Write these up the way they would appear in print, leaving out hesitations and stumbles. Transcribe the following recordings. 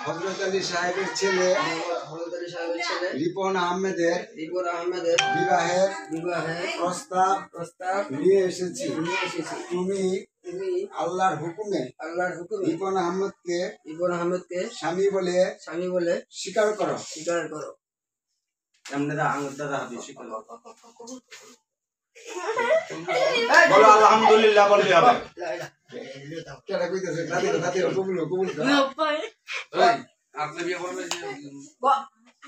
হযরত আলী সাহেবের ছেলে রিপন আহমেদের বিবাহের প্রস্তাব নিয়ে এসেছি। তুমি আল্লাহর হুকুমে রিপন আহমেদকে স্বামী বলে স্বীকার করো। বলো আলহামদুলিল্লাহ বলবি হবে। কেডা কইতেছে দাদি কবুল আপনি বিয়ে করবেন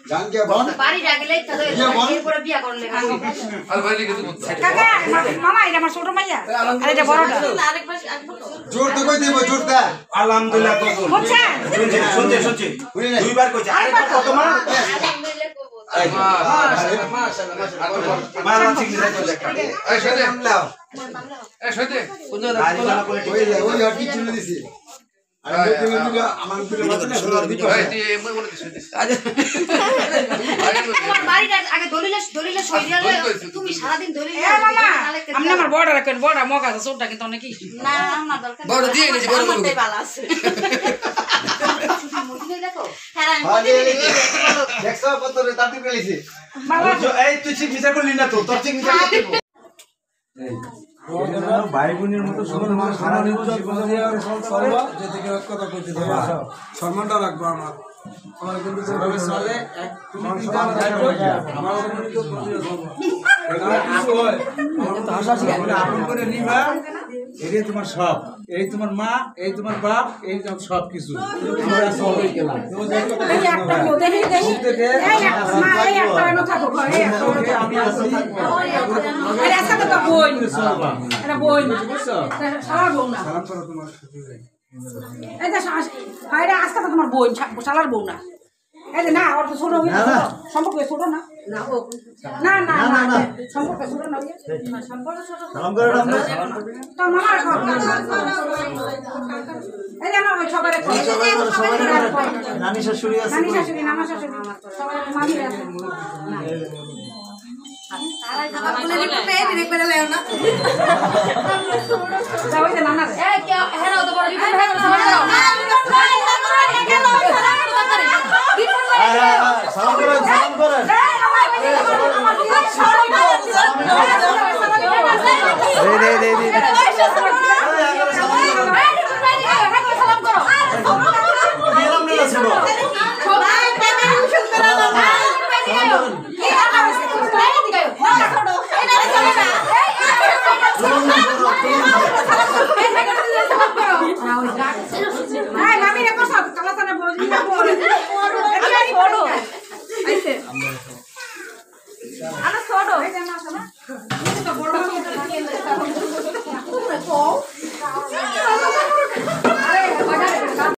জান কে বল বাড়ি রাখলেই তো এরপরে বিয়া করলে আর ভাই লিখে দেব কাকা মামা এটা আমার ছোট মাইয়া আর এটা বড়টা আরেকবার জোর তো কই দেব জোর দা আলহামদুলিল্লাহ কবুল। শুনছে দুইবার কইছে আরেকবার কত মা আলহামদুলিল্লাহ কবুল মারা সিগনেচার করে দেখা এই সাথে আমলাও এই সাথে কোন ওই হটি চলে দিছি আরে বলে দিল আমার দিলে মাথা না শুরু দিতে ভাই তুই এমন বলে দিছিস আমার বাড়িটা আগে দলিলে সই দিলে তুমি সারা দিন দলিলে এ মামা আপনি আমার বড় রাখেন বড় মগা আছে ছোটটা কিন্তু অনেক কি না না দরকার বড় দিয়ে গেছি বড় বড় ভালো আছে মুদিলে দেখো হ্যাঁ আরে দেখছো কত রে তাতি পেলিছি এই তুই সিগনেচার করলি না তো তোর সিগনেচার করতে ভাই বোনের মতো সম্মানটা রাখবো আমার কিন্তু চলে আপন করে নিবা এটাই তোমার সব এই তোমার মা এই তোমার বাপ এই সব কিছু আমি আছি সালাম করো তোমার তোমার বোন শালার বউ না এই যে না ওর তো ছোট সম্পর্ক ছোট না না না না না সম্পর্ক ছোট না সম্পর্ক ছোট সালাম করো তো মামা এই যে আমার সবারে নানি শাশুড়ি আছে নানি শাশুড়ি নানা শাশুড়ি সবাই মামি আছে সালাম করেন ছোট